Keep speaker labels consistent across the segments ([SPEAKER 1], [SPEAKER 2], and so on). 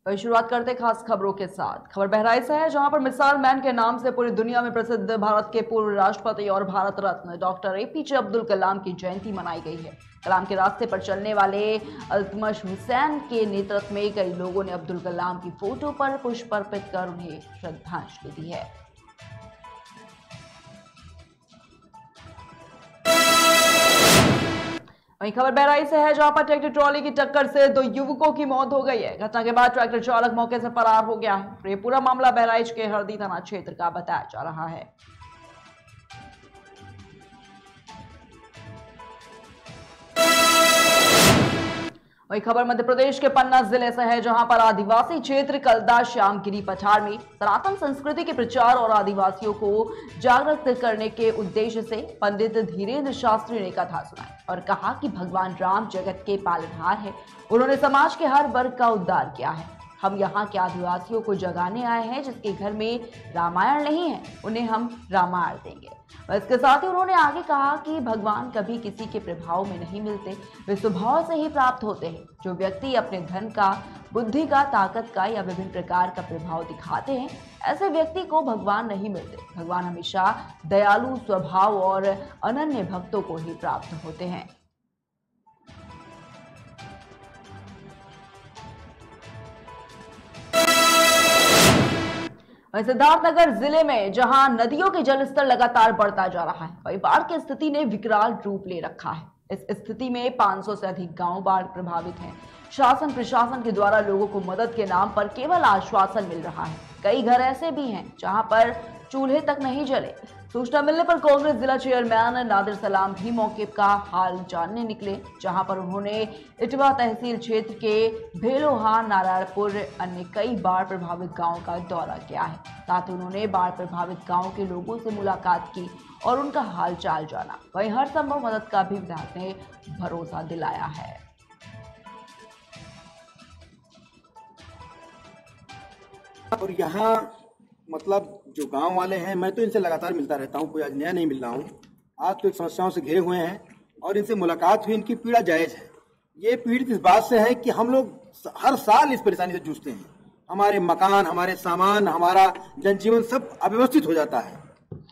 [SPEAKER 1] तो शुरुआत करते खास खबरों के साथ। खबर बहराइच से है, जहां पर मिसाल मैन के नाम से पूरी दुनिया में प्रसिद्ध भारत के पूर्व राष्ट्रपति और भारत रत्न डॉक्टर एपीजे अब्दुल कलाम की जयंती मनाई गई है। कलाम के रास्ते पर चलने वाले अल्तमश हुसैन के नेतृत्व में कई लोगों ने अब्दुल कलाम की फोटो पर पुष्प अर्पित कर उन्हें श्रद्धांजलि दी है। वहीं खबर बहराइच से है, जहां पर ट्रैक्टर ट्रॉली की टक्कर से 2 युवकों की मौत हो गई है। घटना के बाद ट्रैक्टर चालक मौके से फरार हो गया है। ये पूरा मामला बहराइच के हरदी थाना क्षेत्र का बताया जा रहा है। वही खबर मध्य प्रदेश के पन्ना जिले से है, जहां पर आदिवासी क्षेत्र कलदा श्यामगिरी पठार में सनातन संस्कृति के प्रचार और आदिवासियों को जागरूक करने के उद्देश्य से पंडित धीरेन्द्र शास्त्री ने कथा सुनाई और कहा कि भगवान राम जगत के पालनहार है। उन्होंने समाज के हर वर्ग का उद्धार किया है। हम यहाँ के आदिवासियों को जगाने आए हैं। जिसके घर में रामायण नहीं है, उन्हें हम रामायण देंगे। इसके साथ ही उन्होंने आगे कहा कि भगवान कभी किसी के प्रभाव में नहीं मिलते, वे स्वभाव से ही प्राप्त होते हैं। जो व्यक्ति अपने धन का, बुद्धि का, ताकत का या विभिन्न प्रकार का प्रभाव दिखाते हैं, ऐसे व्यक्ति को भगवान नहीं मिलते। भगवान हमेशा दयालु स्वभाव और अनन्य भक्तों को ही प्राप्त होते हैं। सिद्धार्थनगर जिले में जहां नदियों के जलस्तर लगातार बढ़ता जा रहा है, वहीं बाढ़ की स्थिति ने विकराल रूप ले रखा है। इस स्थिति में 500 से अधिक गांव बाढ़ प्रभावित हैं। शासन प्रशासन के द्वारा लोगों को मदद के नाम पर केवल आश्वासन मिल रहा है। कई घर ऐसे भी हैं जहां पर चूल्हे तक नहीं जले। सूचना मिलने पर कांग्रेस जिला चेयरमैन नादिर सलाम भी मौके का हाल जानने निकले, जहां पर उन्होंने इटवा तहसील क्षेत्र के भेलोहा, नारायणपुर, अन्य कई बाढ़ प्रभावित गांवों का दौरा किया है। साथ ही उन्होंने बाढ़ प्रभावित गांवों के लोगों से मुलाकात की और उनका हालचाल जाना। वहीं हर संभव मदद का भी विधायक ने भरोसा दिलाया है।
[SPEAKER 2] और यहाँ मतलब जो गांव वाले हैं, मैं तो इनसे लगातार मिलता रहता हूँ, कोई आज नया नहीं मिल रहा हूँ। आज तो एक समस्याओं से घिरे हुए हैं और इनसे मुलाकात हुई। इनकी पीड़ा जायज है। ये पीड़ित इस बात से है कि हम लोग हर साल इस परेशानी से जूझते हैं। हमारे मकान, हमारे सामान, हमारा जनजीवन सब अव्यवस्थित हो जाता है,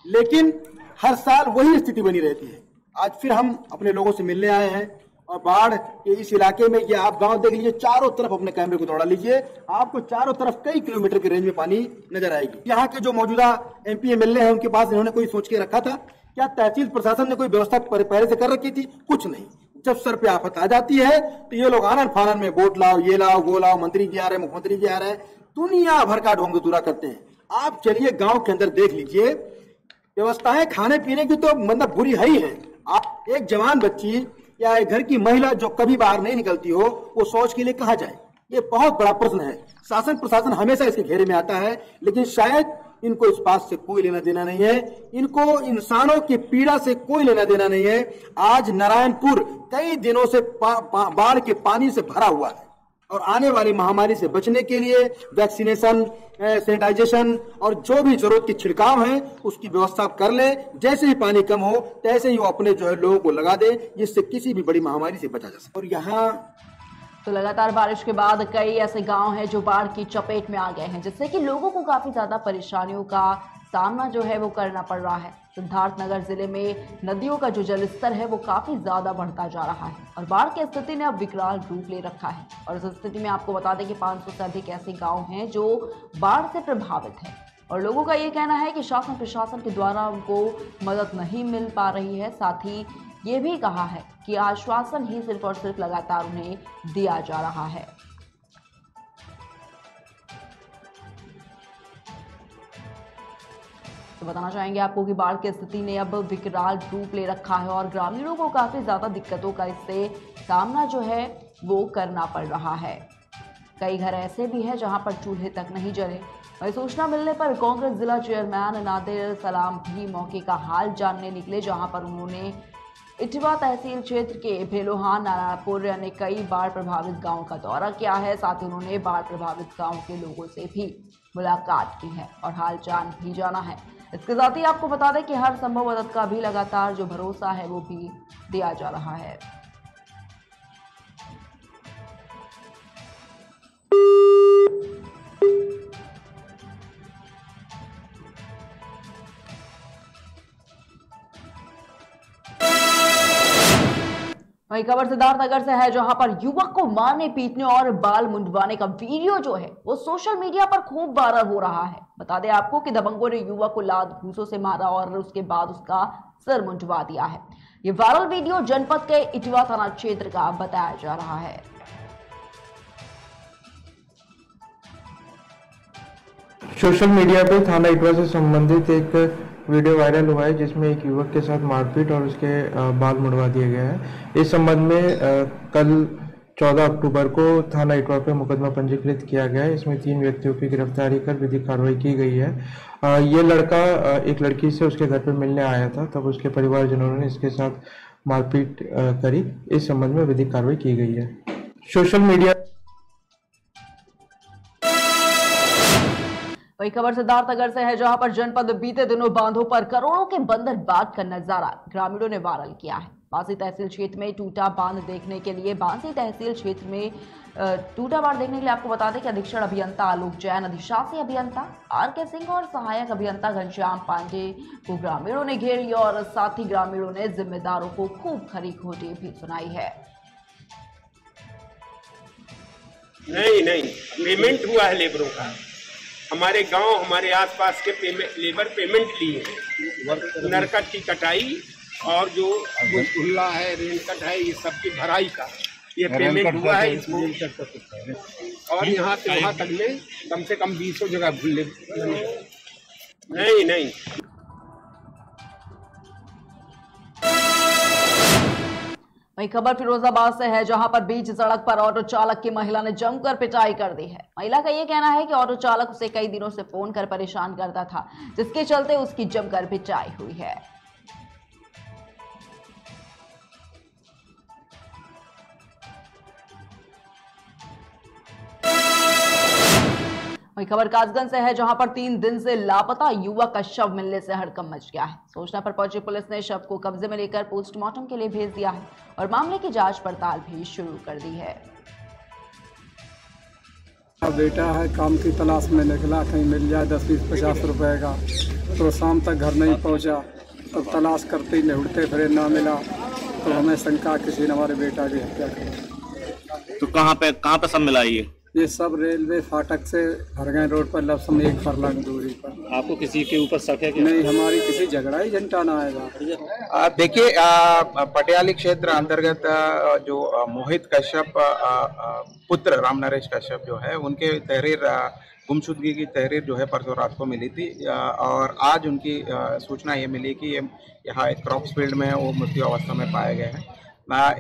[SPEAKER 2] लेकिन हर साल वही स्थिति बनी रहती है। आज फिर हम अपने लोगों से मिलने आए हैं और बाढ़ के इस इलाके में ये आप गांव देख लीजिए, चारों तरफ अपने कैमरे को दौड़ा लीजिए, आपको चारों तरफ कई किलोमीटर की रेंज में पानी नजर आएगी। यहाँ के जो मौजूदा एमपी एमएलए हैं, उनके पास इन्होंने कोई सोच के रखा था क्या? तहसील प्रशासन ने कोई व्यवस्था पहले से कर रखी थी? कुछ नहीं। जब सर पे आफत आ जाती है तो ये लोग आनन फानन में वोट लाओ, ये लाओ, वो लाओ, मंत्री जी आ रहे हैं, मुख्यमंत्री जी आ रहे हैं, दुनिया भर का ढोंग दूरा करते हैं। आप चलिए गाँव के अंदर देख लीजिए, व्यवस्थाएं खाने पीने की तो मतलब बुरी है ही है। आप एक जवान बच्ची या एक घर की महिला जो कभी बाहर नहीं निकलती हो, वो शौच के लिए कहाँ जाए? ये बहुत बड़ा प्रश्न है। शासन प्रशासन हमेशा इसके घेरे में आता है, लेकिन शायद इनको इस बात से कोई लेना देना नहीं है। इनको इंसानों की पीड़ा से कोई लेना देना नहीं है। आज नारायणपुर कई दिनों से बाढ़ के पानी से भरा हुआ है और आने वाली महामारी से बचने के लिए वैक्सीनेशन, सैनिटाइजेशन और जो भी जरूरत की छिड़काव है उसकी व्यवस्था कर ले। जैसे ही पानी कम हो तैसे ही वो अपने जो है लोगों को लगा दे, जिससे किसी भी बड़ी महामारी से बचा जा सके। और यहाँ
[SPEAKER 1] तो लगातार बारिश के बाद कई ऐसे गांव हैं जो बाढ़ की चपेट में आ गए हैं, जिससे कि लोगों को काफी ज्यादा परेशानियों का सामना जो है वो करना पड़ रहा है। सिद्धार्थनगर जिले में नदियों का जो जलस्तर है वो काफी ज्यादा बढ़ता जा रहा है और बाढ़ की स्थिति ने अब विकराल रूप ले रखा है। और इस स्थिति में आपको बता दें कि 500 से अधिक ऐसे गांव हैं जो बाढ़ से प्रभावित हैं और लोगों का ये कहना है कि शासन प्रशासन के द्वारा उनको मदद नहीं मिल पा रही है। साथ ही ये भी कहा है कि आश्वासन ही सिर्फ और सिर्फ लगातार उन्हें दिया जा रहा है। तो बताना चाहेंगे आपको कि बाढ़ की स्थिति ने अब विकराल रूप ले रखा है और ग्रामीणों को काफी ज्यादा दिक्कतों का इससे सामना जो है वो करना पड़ रहा है। कई घर ऐसे भी हैं जहां पर चूल्हे तक नहीं जले। वही सूचना मिलने पर कांग्रेस जिला चेयरमैन नादिर सलाम भी मौके का हाल जानने निकले, जहां पर उन्होंने इटवा तहसील क्षेत्र के भेलोहा, नारायणपुर, अन्य कई बाढ़ प्रभावित गांवों का दौरा किया है। साथ ही उन्होंने बाढ़ प्रभावित गांव के लोगों से भी मुलाकात की है और हालचाल भी जाना है। इसके साथ ही आपको बता दें कि हर संभव मदद का भी लगातार जो भरोसा है वो भी दिया जा रहा है। वही खबर सिद्धार्थनगर से है, जहां पर युवक को मारने पीटने और बाल मुंडवाने का वीडियो जो है वो सोशल मीडिया पर खूब वायरल हो रहा है। बता दें आपको कि दबंगों ने युवक को लात घूंसों से मारा और उसके बाद उसका सिर मुंडवा दिया है। ये वायरल वीडियो जनपद के इटवा थाना क्षेत्र का बताया जा रहा है।
[SPEAKER 3] सोशल मीडिया पर थाना इटवा से संबंधित एक वीडियो वायरल हुआ है, जिसमें एक युवक के साथ मारपीट और उसके बाल मुड़वा दिए गए हैं। इस संबंध में कल 14 अक्टूबर को थाना इटवा पे मुकदमा पंजीकृत किया गया है। इसमें 3 व्यक्तियों की गिरफ्तारी कर विधिक कार्रवाई की गई है। ये लड़का एक लड़की से उसके घर पे मिलने आया था, तब उसके परिवारजनों ने इसके साथ मारपीट करी। इस संबंध में विधिक कार्रवाई की गई है। सोशल मीडिया
[SPEAKER 1] वही खबर सिद्धार्थनगर से है, जहां पर जनपद बीते दिनों बांधों पर करोड़ों के बंदर बांध का नजारा ग्रामीणों ने वायरल किया है। बांसी तहसील क्षेत्र में टूटा बांध देखने के लिए आपको बता दें कि अधीक्षण अभियंता आलोक जैन, अधिशासी अभियंता आर.के. सिंह और सहायक अभियंता घनश्याम पांडे को ग्रामीणों ने घेर लिया और साथ ही ग्रामीणों ने जिम्मेदारों को खूब खरी खोटी भी सुनाई है।
[SPEAKER 4] नहीं पेमेंट हुआ है लेबरों का। हमारे गांव, हमारे आसपास के लेबर पेमेंट लिए हैं। नरकट की कटाई और जो खुला है, रेल कट है, ये सबकी भराई का ये पेमेंट हुआ है इसको। और यहाँ से वहाँ तक में कम से कम 20 जगह भूले। नहीं
[SPEAKER 1] वही खबर फिरोजाबाद से है, जहां पर बीच सड़क पर ऑटो चालक की महिला ने जमकर पिटाई कर दी है। महिला का यह कहना है कि ऑटो चालक उसे कई दिनों से फोन कर परेशान करता था, जिसके चलते उसकी जमकर पिटाई हुई है। वही खबर कासगंज से है, जहां पर 3 दिन से लापता युवक का शव मिलने से हड़कंप मच गया है। सूचना पर पहुंची पुलिस ने शव को कब्जे में लेकर पोस्टमार्टम के लिए भेज दिया है और मामले की जांच पड़ताल भी शुरू कर दी है।
[SPEAKER 5] बेटा है, काम की तलाश में निकला, कहीं मिल जाए 10, 20, 50 रुपए का, तो शाम तक घर नहीं पहुंचा। तो तलाश करते ही निहुड़ते फिर ना मिला, तो हमें शंका किसी ने हमारे बेटा की हत्या की।
[SPEAKER 6] तो कहाँ पे सब मिला
[SPEAKER 5] ये सब रेलवे फाटक से हरगैं रोड पर लमसम 1 फरलांग दूरी पर।
[SPEAKER 6] आपको किसी के ऊपर शक है?
[SPEAKER 5] नहीं, हमारी किसी झगड़ा ही झंटा ना आएगा।
[SPEAKER 7] देखिए, पटियाली क्षेत्र अंतर्गत जो मोहित कश्यप पुत्र राम नरेश कश्यप जो है, उनके तहरीर गुमशुदगी की तहरीर जो है परसों रात को मिली थी और आज उनकी सूचना ये मिली कि ये यहाँ एक क्रॉप्स फील्ड में वो मृत्यु अवस्था में पाए गए हैं।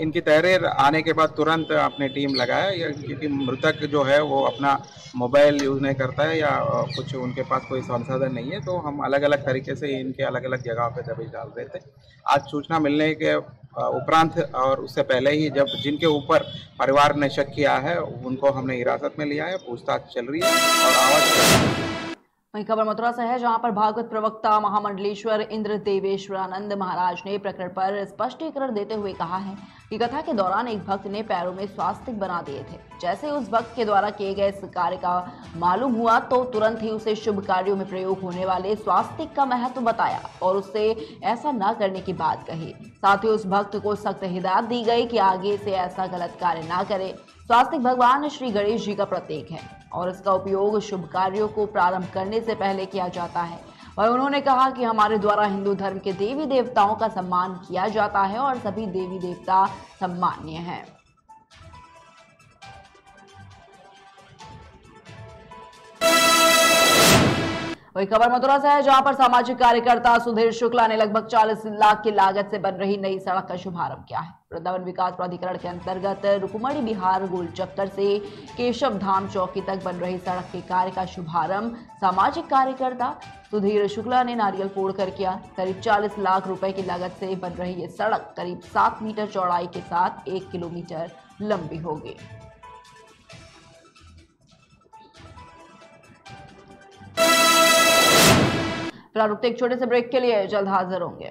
[SPEAKER 7] इनकी तहरीर आने के बाद तुरंत अपनी टीम लगाया, क्योंकि मृतक जो है वो अपना मोबाइल यूज़ नहीं करता है या कुछ उनके पास कोई संसाधन नहीं है, तो हम अलग अलग तरीके से इनके अलग अलग जगह पे दबिश डाल रहे थे। आज सूचना मिलने के उपरांत और उससे पहले ही जब जिनके ऊपर परिवार ने शक किया है उनको हमने हिरासत में लिया है, पूछताछ चल रही है और आवाज।
[SPEAKER 1] वहीं खबर मथुरा से है, जहां पर भागवत प्रवक्ता महामंडलेश्वर इंद्र देवेश्वरानंद महाराज ने प्रकरण पर स्पष्टीकरण देते हुए कहा है कि कथा के दौरान एक भक्त ने पैरों में स्वास्तिक बना दिए थे। जैसे उस भक्त के द्वारा किए गए इस कार्य का मालूम हुआ तो तुरंत ही उसे शुभ कार्यों में प्रयोग होने वाले स्वास्तिक का महत्व बताया और उससे ऐसा न करने की बात कही। साथ ही उस भक्त को सख्त हिदायत दी गई कि आगे से ऐसा गलत कार्य न करे। स्वास्तिक भगवान श्री गणेश जी का प्रतीक है और इसका उपयोग शुभ कार्यों को प्रारंभ करने से पहले किया जाता है। और उन्होंने कहा कि हमारे द्वारा हिंदू धर्म के देवी देवताओं का सम्मान किया जाता है और सभी देवी देवता सम्मान्य हैं। वही खबर मथुरा से है, जहां पर सामाजिक कार्यकर्ता सुधीर शुक्ला ने लगभग 40 लाख की लागत से बन रही नई सड़क का शुभारंभ किया है। वृंदावन विकास प्राधिकरण के अंतर्गत रुकुमड़ी बिहार गोल चक्कर से केशव धाम चौकी तक बन रही सड़क के कार्य का शुभारंभ सामाजिक कार्यकर्ता सुधीर शुक्ला ने नारियल फोड़कर किया। करीब 40 लाख रुपए की लागत से बन रही ये सड़क करीब 7 मीटर चौड़ाई के साथ 1 किलोमीटर लंबी होगी। फिलहाल रुकते एक छोटे से ब्रेक के लिए, जल्द हाजिर होंगे।